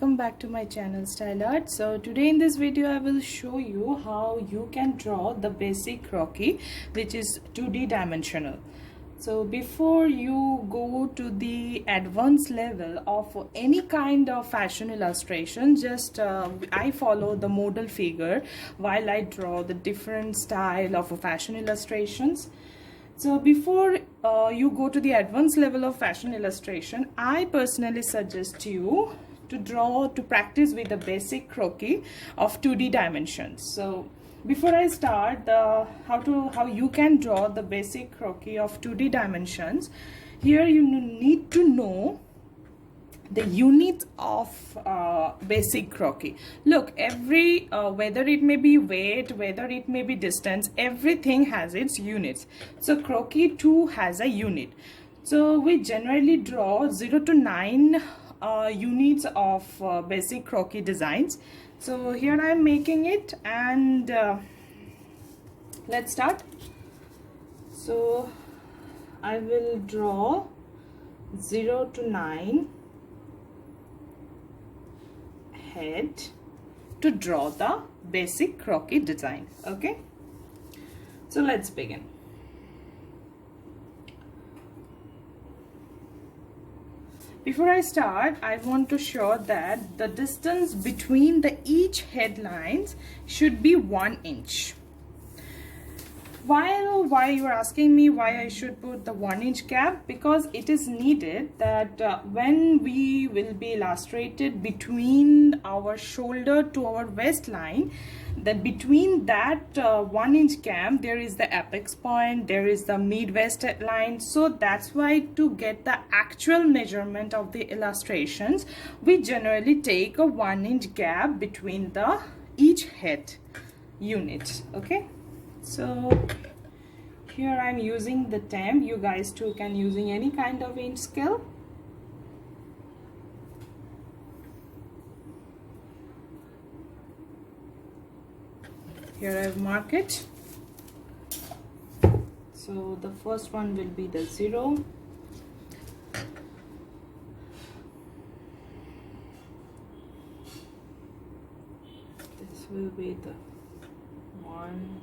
welcome back to my channel Style Art. So today in this video I will show you how you can draw the basic croquis, which is 2D dimensional. So before you go to the advanced level of any kind of fashion illustration, just I follow the model figure while I draw the different style of fashion illustrations. So before you go to the advanced level of fashion illustration, I personally suggest you to practice with the basic croquis of 2D dimensions. So before I start how you can draw the basic croquis of 2D dimensions, here you need to know the units of basic croquis. Look, every whether it may be weight, whether it may be distance, everything has its units. So croquis too has a unit. So we generally draw 0 to 9 units of basic croquis designs. So here I am making it, and let's start. So I will draw 0 to 9 head to draw the basic croquis design. Okay, so let's begin. Before I start, I want to show that the distance between each headlines should be 1 inch. Why you are asking me why I should put the 1 inch gap? Because it is needed that when we will be illustrated between our shoulder to our waistline, that between that 1 inch gap there is the apex point, there is the mid waist line. So that's why, to get the actual measurement of the illustrations, we generally take a 1 inch gap between each head unit. Okay, so here I'm using the temp. You guys too can using any kind of inch scale. Here I've marked it. So the first one will be the 0. This will be the 1.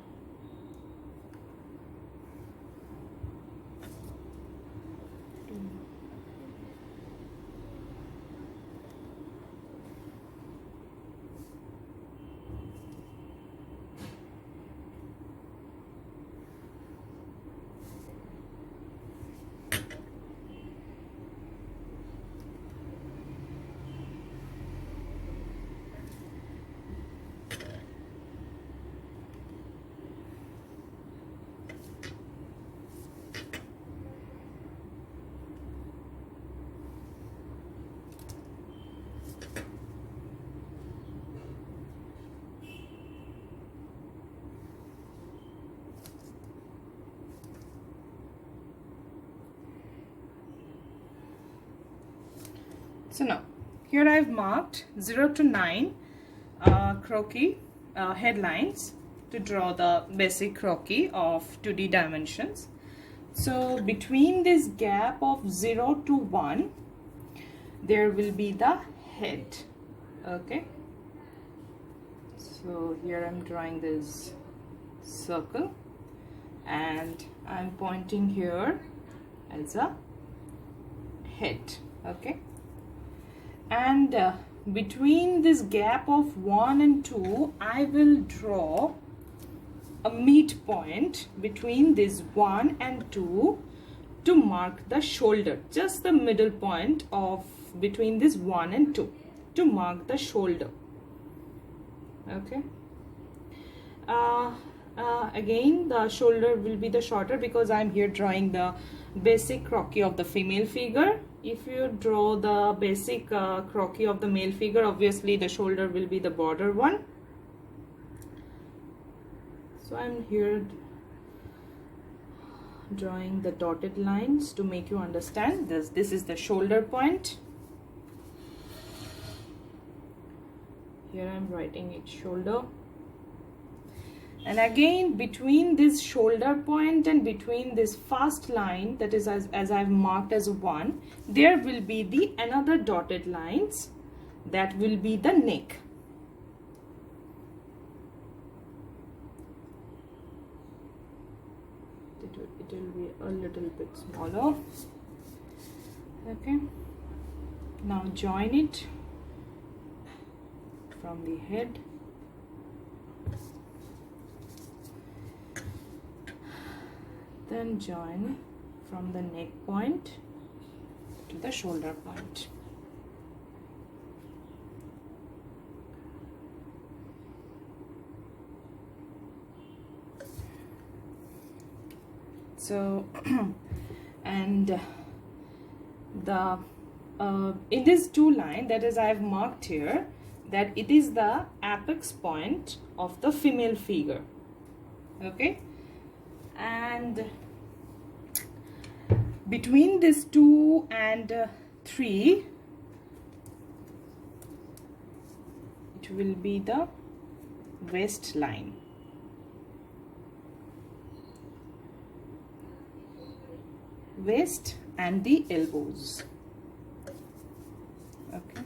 So now here I've marked 0 to 9 croquis headlines to draw the basic croquis of 2D dimensions. So between this gap of 0 to 1 there will be the head. Okay, so here I'm drawing this circle and I'm pointing here as a head. Okay, and between this gap of 1 and 2 I will draw a midpoint between this 1 and 2 to mark the shoulder, just the middle point of between this 1 and 2 to mark the shoulder. Okay, again the shoulder will be the shorter because I'm here drawing the basic croquis of the female figure. If you draw the basic croquis of the male figure, obviously the shoulder will be the border one. So I'm here drawing the dotted lines to make you understand this. This is the shoulder point. Here I'm writing it shoulder. And again, between this shoulder point and between this first line, that is as I've marked as 1, there will be the another dotted lines that will be the neck. It will be a little bit smaller. Okay, now join it from the head. Then join from the neck point to the shoulder point. So and the in this two line, that is, I have marked here that it is the apex point of the female figure. Okay, and between this 2 and 3, it will be the waistline. Waist and the elbows. Okay.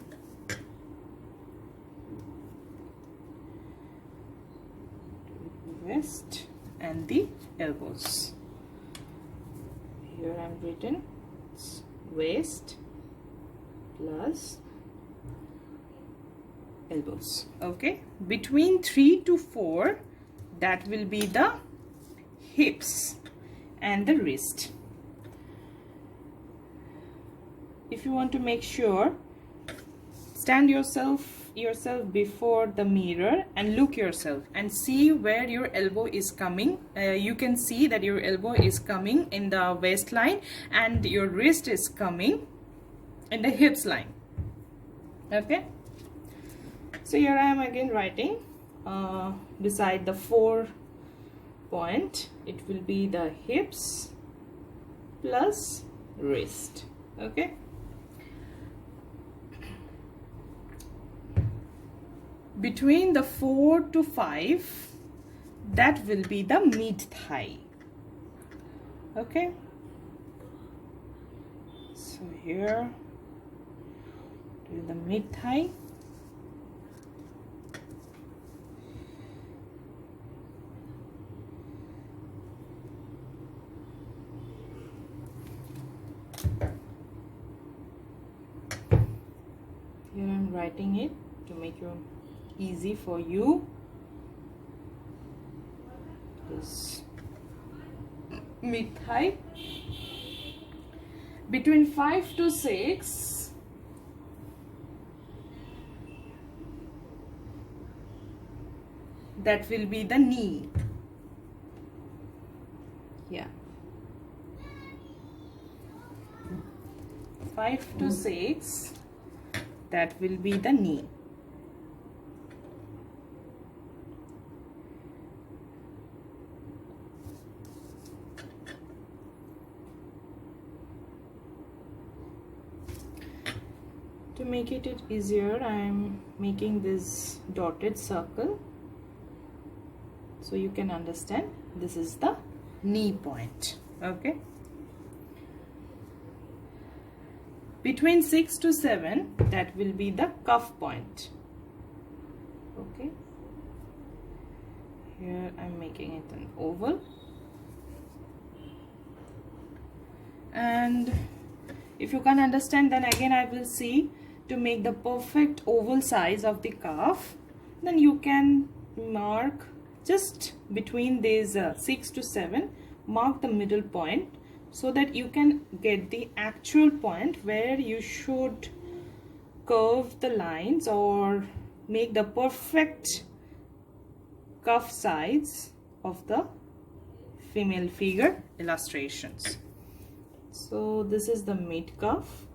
Waist and the elbows. Here I am written waist plus elbows. Okay. Between 3 to 4, that will be the hips and the wrist. If you want to make sure, stand yourself before the mirror and look yourself and see where your elbow is coming. You can see that your elbow is coming in the waistline and your wrist is coming in the hips line. Okay, so here I am again writing beside the 4 point, it will be the hips plus wrist. Okay, between the 4 to 5, that will be the mid thigh. Okay, so here to the mid thigh. Here I am writing it to make it easy for you. This mid thigh. Between 5 to 6, that will be the knee. Yeah, 5 to 6, that will be the knee. To make it easier, I am making this dotted circle so you can understand this is the knee point. Okay, between 6 to 7, that will be the cuff point. Okay, here I'm making it an oval, and if you can understand, then again I will see to make the perfect oval size of the calf. Then you can mark just between these 6 to 7, mark the middle point so that you can get the actual point where you should curve the lines or make the perfect cuff size of the female figure illustrations. So this is the mid cuff,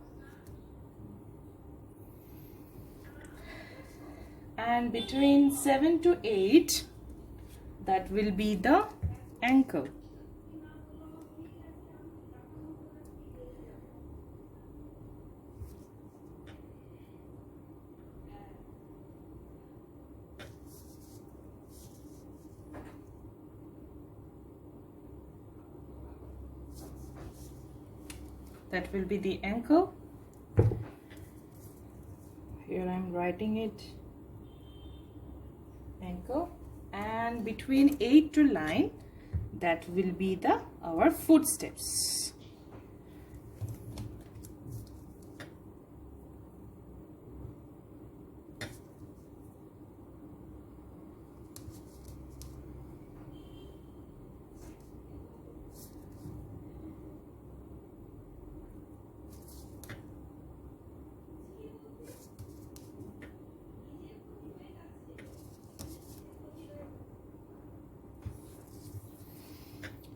and between 7 to 8, that will be the ankle. That will be the ankle. Here I am I'm writing it ankle, and between 8 to 9, that will be our footsteps.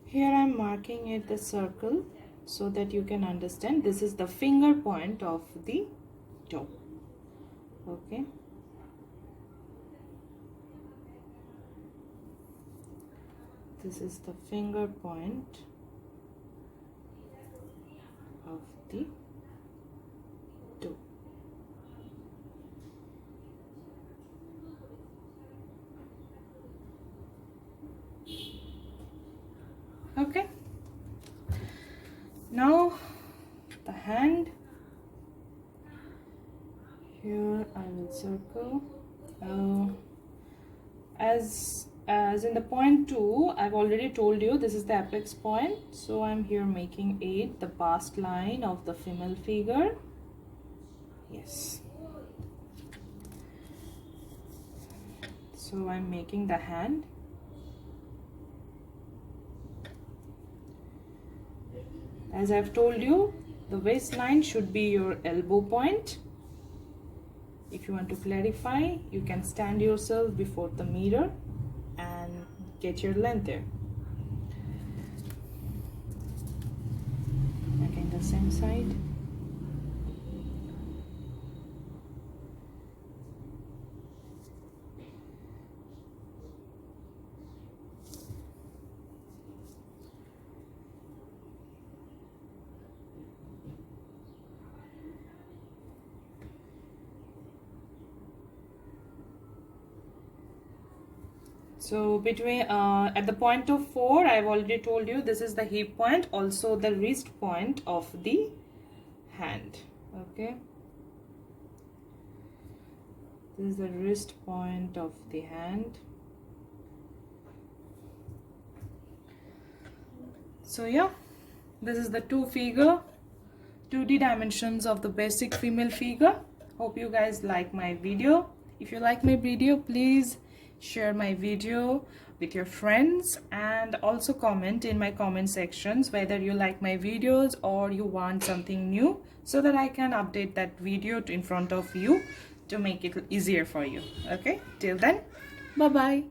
Here I'm marking it the circle so that you can understand this is the finger point of the toe. Okay. This is the finger point of the toe. Okay. Now the hand. Here I will circle. As in the point 2, I've already told you this is the apex point. So I'm here making 8, the bast line of the female figure. Yes. So I'm making the hand. As I've told you, the waistline should be your elbow point. If you want to clarify, you can stand yourself before the mirror and get your length there. Again, the same side. So between at the point of 4, I've already told you this is the hip point, also the wrist point of the hand. Okay, this is the wrist point of the hand. So yeah, this is the 2D dimensions of the basic female figure. Hope you guys like my video. If you like my video, please share my video with your friends, and also comment in my comment sections whether you like my videos or you want something new, so that I can update that video in front of you to make it easier for you. Okay, till then, bye bye.